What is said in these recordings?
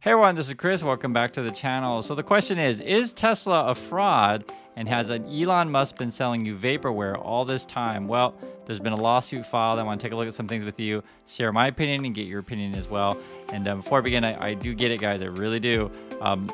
Hey everyone, this is Chris. Welcome back to the channel. So the question is Tesla a fraud? And has an Elon Musk been selling you vaporware all this time? Well, there's been a lawsuit filed. I want to take a look at some things with you, share my opinion and get your opinion as well. And before I begin, I do get it, guys. I really do.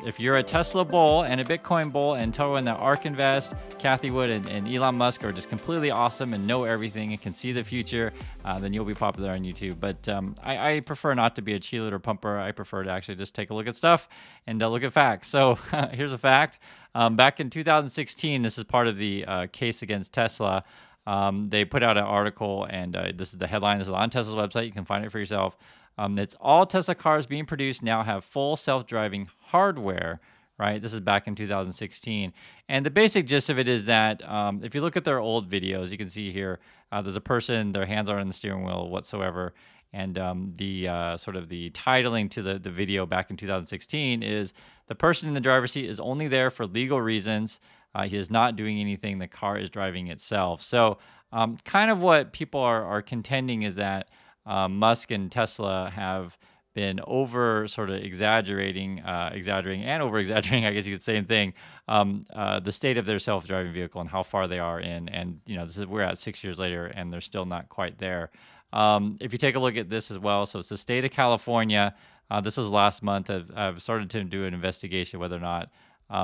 If you're a Tesla bull and a Bitcoin bull and tell everyone that ARK Invest, Cathie Wood, and Elon Musk are just completely awesome and know everything and can see the future, then you'll be popular on YouTube. But I prefer not to be a cheerleader pumper. I prefer to actually just take a look at stuff and look at facts. So here's a fact. Back in 2016, this is part of the case against Tesla. They put out an article, and this is the headline. This is on Tesla's website. You can find it for yourself. It's all Tesla cars being produced now have full self-driving hardware, right? This is back in 2016. And the basic gist of it is that if you look at their old videos, you can see here, there's a person, their hands aren't on the steering wheel whatsoever. And the sort of the titling to the video back in 2016 is the person in the driver's seat is only there for legal reasons. He is not doing anything. The car is driving itself. So kind of what people are contending is that Musk and Tesla have been exaggerating and over-exaggerating, I guess you could say the same thing, the state of their self-driving vehicle and how far they are in. And, you know, we're at 6 years later, and they're still not quite there. If you take a look at this as well, so it's the state of California. This was last month. I've started to do an investigation whether or not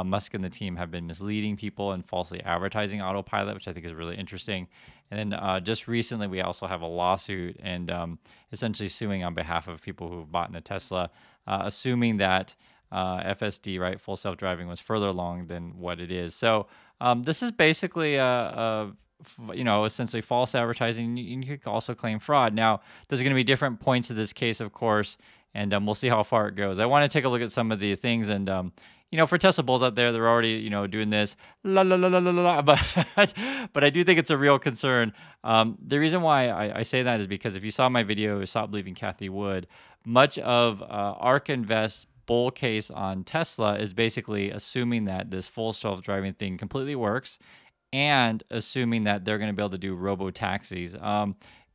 Musk and the team have been misleading people and falsely advertising autopilot, which I think is really interesting. And then just recently, we also have a lawsuit and essentially suing on behalf of people who've bought into Tesla, assuming that FSD, right, full self-driving, was further along than what it is. So this is basically essentially false advertising. You could also claim fraud. Now, there's going to be different points of this case, of course, and we'll see how far it goes. I want to take a look at some of the things, and for Tesla bulls out there, they're already doing this but I do think it's a real concern. The reason why I say that is because if you saw my video, Stop Believing Cathie Wood, much of ARK Invest bull case on Tesla is basically assuming that this full self-driving thing completely works, and assuming that they're going to be able to do robo-taxis.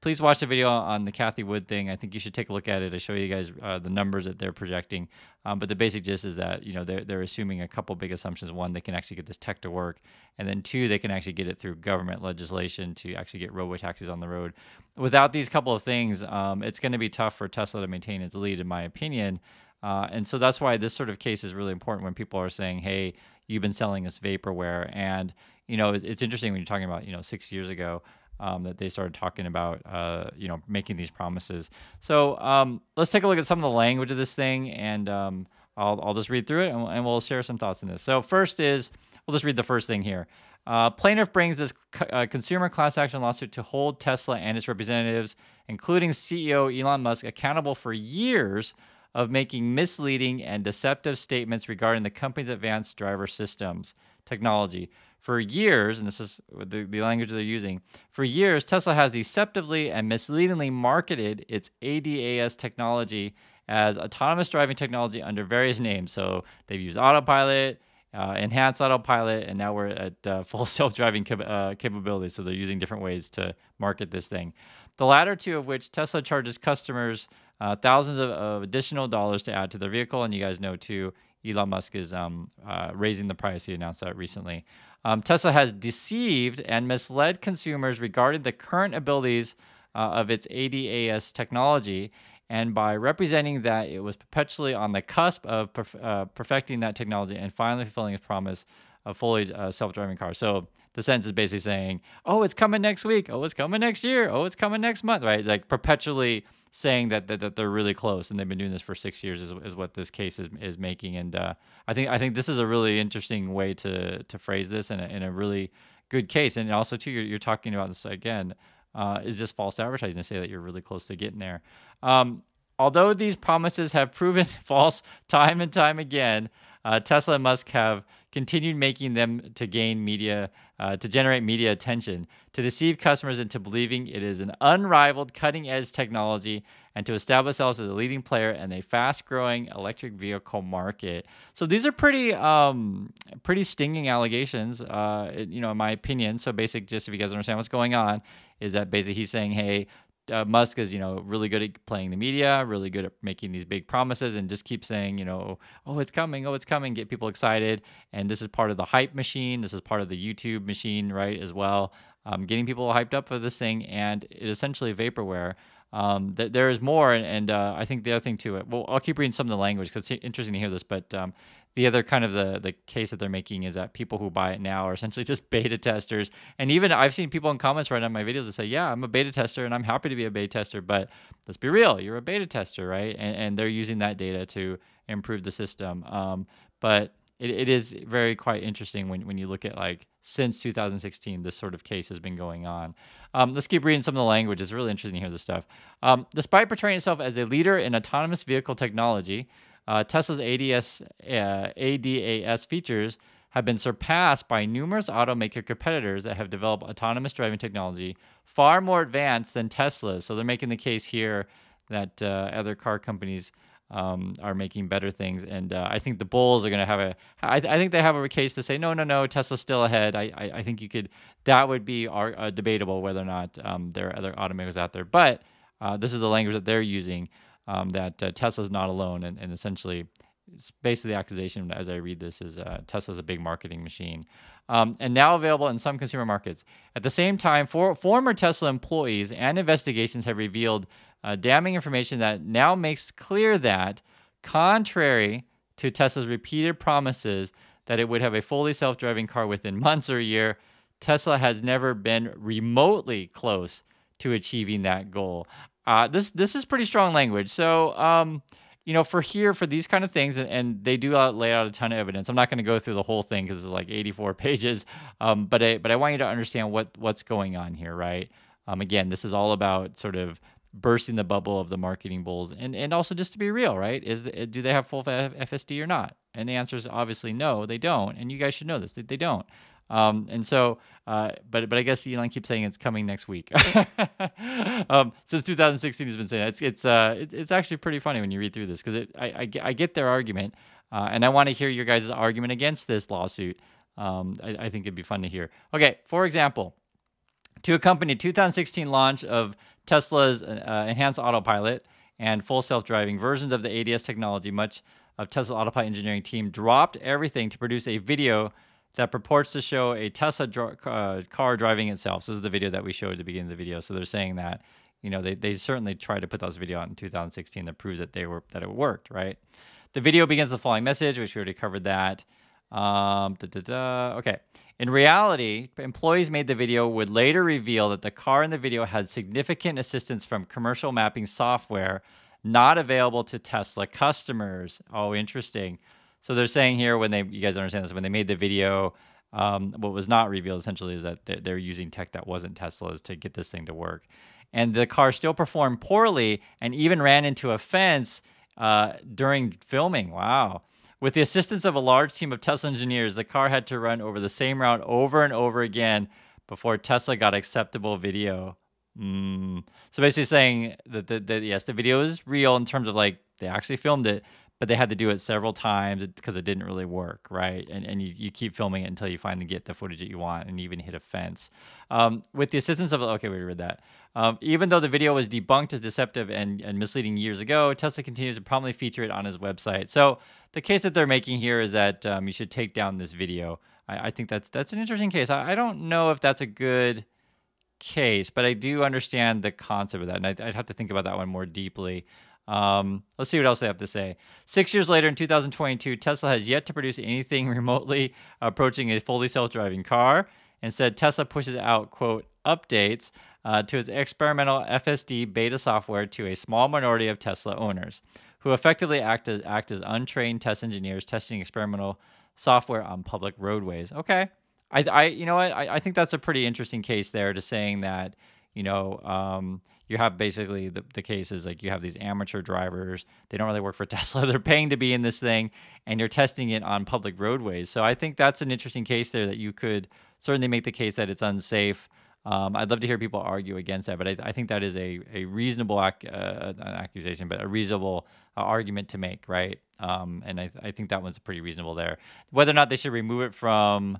Please watch the video on the Cathie Wood thing. I think you should take a look at it. I show you guys the numbers that they're projecting. But the basic gist is that they're assuming a couple big assumptions. One, they can actually get this tech to work, and then two, they can actually get it through government legislation to actually get robo-taxis on the road. Without these couple of things, it's going to be tough for Tesla to maintain its lead, in my opinion. And so that's why this sort of case is really important when people are saying, "Hey, you've been selling us vaporware," and it's interesting when you're talking about 6 years ago. That they started talking about, making these promises. So let's take a look at some of the language of this thing, and I'll just read through it, and we'll share some thoughts on this. So first is, we'll just read the first thing here. Plaintiff brings this consumer class action lawsuit to hold Tesla and its representatives, including CEO Elon Musk, accountable for years of making misleading and deceptive statements regarding the company's advanced driver systems technology. For years, and this is the language they're using, for years, Tesla has deceptively and misleadingly marketed its ADAS technology as autonomous driving technology under various names. So they've used autopilot, enhanced autopilot, and now we're at full self-driving capabilities. So they're using different ways to market this thing. The latter two of which Tesla charges customers thousands of additional dollars to add to their vehicle. And you guys know, too, Elon Musk is raising the price. He announced that recently. Tesla has deceived and misled consumers regarding the current abilities of its ADAS technology, and by representing that it was perpetually on the cusp of perfecting that technology and finally fulfilling its promise of fully self-driving cars. So the sentence is basically saying, oh, it's coming next week. Oh, it's coming next year. Oh, it's coming next month, right? Like perpetually saying that they're really close, and they've been doing this for 6 years is what this case is making. And I think this is a really interesting way to phrase this in a really good case. And also, too, you're talking about this again. Is this false advertising to say that you're really close to getting there? Although these promises have proven false time and time again, Tesla and Musk have continued making them to gain media, to generate media attention, to deceive customers into believing it is an unrivaled cutting-edge technology, and to establish themselves as a leading player in a fast-growing electric vehicle market. So these are pretty stinging allegations, in my opinion. So basically, just if you guys understand what's going on, is that basically he's saying, hey, Musk is, really good at playing the media, really good at making these big promises, and just keep saying, oh, it's coming, get people excited. And this is part of the hype machine. This is part of the YouTube machine, right, as well. Getting people hyped up for this thing, and it essentially vaporware. There is more, and I think the other thing too. Well, I'll keep reading some of the language because it's interesting to hear this. But the other kind of the case that they're making is that people who buy it now are essentially just beta testers. And even I've seen people in comments right on my videos that say, "Yeah, I'm a beta tester, and I'm happy to be a beta tester." But let's be real, you're a beta tester, right? And they're using that data to improve the system. But it is very quite interesting when you look at like since 2016, this sort of case has been going on. Let's keep reading some of the language. It's really interesting to hear this stuff. Despite portraying itself as a leader in autonomous vehicle technology, Tesla's ADAS features have been surpassed by numerous automaker competitors that have developed autonomous driving technology far more advanced than Tesla's. So they're making the case here that other car companies are making better things, and I think the bulls are going to have I think they have a case to say no, Tesla's still ahead. I think that would be debatable whether or not there are other automakers out there, but this is the language that they're using, that Tesla's not alone, and essentially it's basically the accusation as I read this is Tesla's a big marketing machine, and now available in some consumer markets. At the same time, former Tesla employees and investigations have revealed damning information that now makes clear that, contrary to Tesla's repeated promises that it would have a fully self-driving car within months or a year, Tesla has never been remotely close to achieving that goal. This is pretty strong language. So, for these kind of things, and they do lay out a ton of evidence. I'm not going to go through the whole thing because it's like 84 pages. But I want you to understand what's going on here, right? Again, this is all about sort of bursting the bubble of the marketing bulls, and also just to be real, right? Do they have full FSD or not? And the answer is obviously no, they don't. And you guys should know this, they don't. And so, but I guess Elon keeps saying it's coming next week. Since 2016, he's been saying that. It's actually pretty funny when you read through this because I get their argument, and I want to hear your guys' argument against this lawsuit. I think it'd be fun to hear. Okay, for example, to accompany 2016 launch of Tesla's enhanced autopilot and full self-driving versions of the ADS technology, much of Tesla's autopilot engineering team dropped everything to produce a video that purports to show a Tesla car driving itself. So this is the video that we showed at the beginning of the video. So they're saying that, they certainly tried to put those video out in 2016 to prove that it worked, right? The video begins with the following message, which we already covered that. Okay. In reality, employees made the video would later reveal that the car in the video had significant assistance from commercial mapping software not available to Tesla customers. Oh, interesting. So they're saying here you guys understand this, when they made the video, what was not revealed essentially is that they're using tech that wasn't Tesla's to get this thing to work. And the car still performed poorly and even ran into a fence during filming. Wow. With the assistance of a large team of Tesla engineers, the car had to run over the same route over and over again before Tesla got acceptable video. So basically saying that yes, the video is real in terms of like they actually filmed it, but they had to do it several times because it didn't really work, right? And you keep filming it until you finally get the footage that you want and even hit a fence. With the assistance of, okay, we read that. Even though the video was debunked as deceptive and misleading years ago, Tesla continues to promptly feature it on his website. So the case that they're making here is that you should take down this video. I think that's an interesting case. I don't know if that's a good case, but I do understand the concept of that, and I'd have to think about that one more deeply. Let's see what else they have to say. 6 years later, in 2022, Tesla has yet to produce anything remotely approaching a fully self-driving car. Instead, Tesla pushes out, quote, updates to its experimental FSD beta software to a small minority of Tesla owners, who effectively act as untrained test engineers testing experimental software on public roadways. Okay. You know what? I think that's a pretty interesting case there to saying that, you have basically the case is like you have these amateur drivers. They don't really work for Tesla. They're paying to be in this thing, and you're testing it on public roadways. So I think that's an interesting case there that you could certainly make the case that it's unsafe. I'd love to hear people argue against that, but I think that is a reasonable not accusation, but a reasonable argument to make, right? And I think that one's pretty reasonable there. Whether or not they should remove it from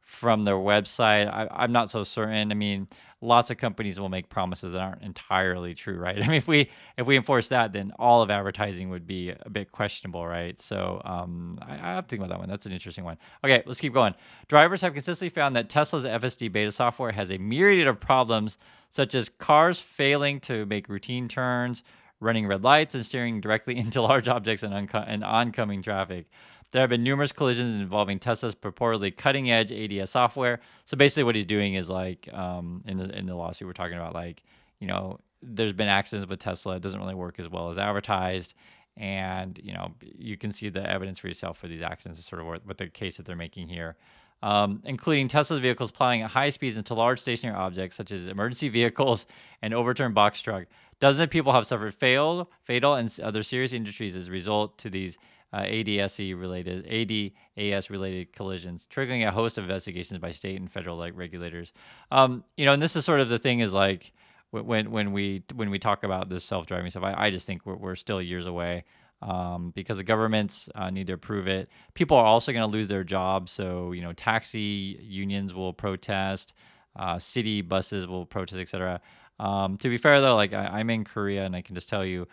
from their website. I'm not so certain. I mean, lots of companies will make promises that aren't entirely true, right? I mean, if we enforce that, then all of advertising would be a bit questionable, right? So I have to think about that one. That's an interesting one. Okay, let's keep going. Drivers have consistently found that Tesla's FSD beta software has a myriad of problems, such as cars failing to make routine turns, running red lights, and steering directly into large objects and oncoming traffic. There have been numerous collisions involving Tesla's purportedly cutting-edge ADS software. So basically, what he's doing is like in the lawsuit we're talking about, like, there's been accidents with Tesla. It doesn't really work as well as advertised, and you can see the evidence for yourself for these accidents. Is sort of what the case that they're making here, including Tesla's vehicles plowing at high speeds into large stationary objects such as emergency vehicles and overturned box truck. Dozens of people have suffered fatal and other serious injuries as a result to these ADAS related collisions, triggering a host of investigations by state and federal regulators. And this is sort of the thing is like when we talk about this self-driving stuff, I just think we're still years away. Because the governments need to approve it. People are also going to lose their jobs. So, taxi unions will protest, city buses will protest, etc. To be fair, though, like I'm in Korea and I can just tell you,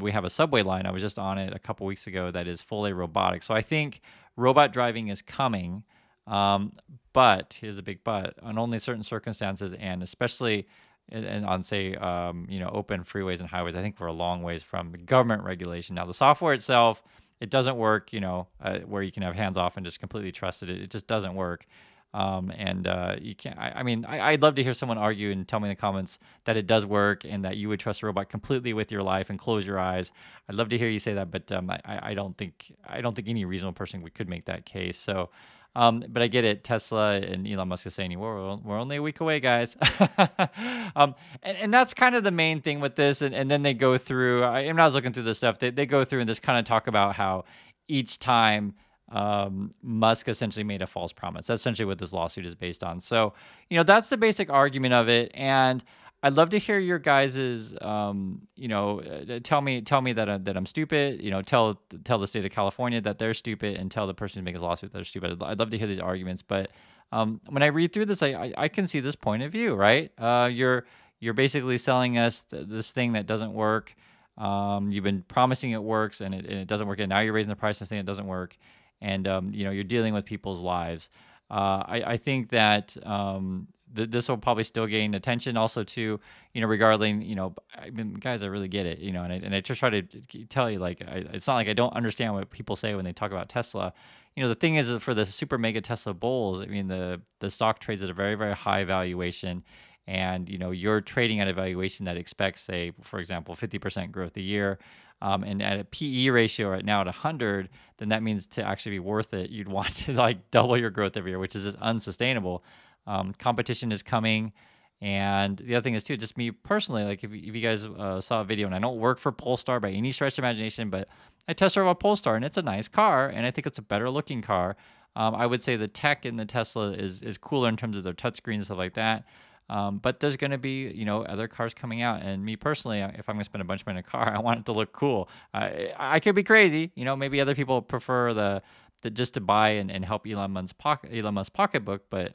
we have a subway line. I was just on it a couple weeks ago that is fully robotic. So I think robot driving is coming. But here's a big but: on only certain circumstances, and especially on say open freeways and highways. I think we're a long ways from government regulation. Now the software itself, it doesn't work, where you can have hands off and just completely trust it. It just doesn't work. You can't. I'd love to hear someone argue and tell me in the comments that it does work and that you would trust a robot completely with your life and close your eyes. I'd love to hear you say that, but I don't think any reasonable person could make that case. So. But I get it. Tesla and Elon Musk is saying we're only a week away, guys. And that's kind of the main thing with this. And then they go through. I was looking through this stuff. They go through and just kind of talk about how each time Musk essentially made a false promise. That's essentially what this lawsuit is based on. So that's the basic argument of it. And I'd love to hear your guys's, tell me that I'm stupid. Tell the state of California that they're stupid, and tell the person who's making a lawsuit that they're stupid. I'd love to hear these arguments. But when I read through this, I can see this point of view, right? You're basically selling us this thing that doesn't work. You've been promising it works, and it doesn't work. And now you're raising the price and saying it doesn't work. And you're dealing with people's lives. I think that. This will probably still gain attention also too, regarding, guys, I really get it, and I just try to tell you, like, it's not like I don't understand what people say when they talk about Tesla. The thing is for the super mega Tesla bulls, I mean, the stock trades at a very, very high valuation, and, you're trading at a valuation that expects, say, for example, 50% growth a year. And at a PE ratio right now at 100, then that means to actually be worth it, you'd want to like double your growth every year, which is just unsustainable. Competition is coming. And the other thing is too, just me personally, like if you guys saw a video, and I don't work for Polestar by any stretch of imagination, but I test drove a Polestar and it's a nice car, and I think it's a better looking car. I would say the tech in the Tesla is cooler in terms of their touchscreen and stuff like that. But there's going to be, other cars coming out. And me personally, if I'm going to spend a bunch of money in a car, I want it to look cool. I could be crazy. Maybe other people prefer the just to buy and help Elon Musk's pocketbook. But,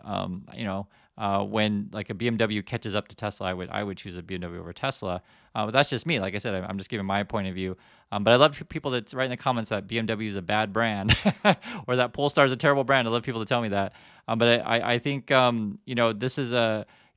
when like a BMW catches up to Tesla, I would choose a BMW over Tesla. But that's just me. Like I said, I'm just giving my point of view. But I love people that write in the comments that BMW is a bad brand or that Polestar is a terrible brand. I love people to tell me that. But I think, this is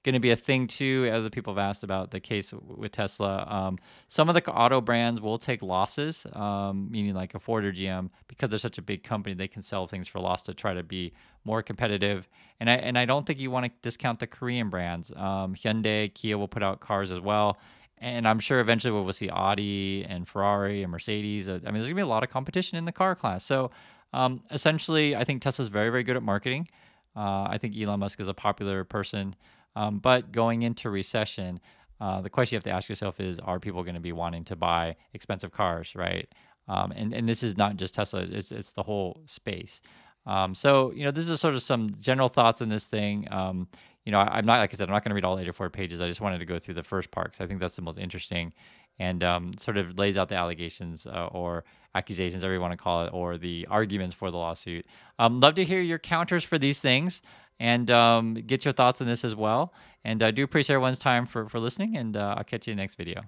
going to be a thing too. Other people have asked about the case with Tesla. Some of the auto brands will take losses, meaning like a Ford or GM, because they're such a big company, they can sell things for loss to try to be more competitive. And I don't think you want to discount the Korean brands. Hyundai, Kia will put out cars as well. And I'm sure eventually we'll see Audi and Ferrari and Mercedes. I mean, there's going to be a lot of competition in the car class. So essentially, I think Tesla's very, very good at marketing. I think Elon Musk is a popular person. But going into recession, the question you have to ask yourself is, are people going to be wanting to buy expensive cars, right? And this is not just Tesla, it's the whole space. So, this is sort of some general thoughts on this thing. I'm not, like I said, I'm not going to read all 84 pages. I just wanted to go through the first part because I think that's the most interesting, and sort of lays out the allegations or accusations, whatever you want to call it, or the arguments for the lawsuit. Love to hear your counters for these things. and get your thoughts on this as well. And I do appreciate everyone's time for listening, and I'll catch you in the next video.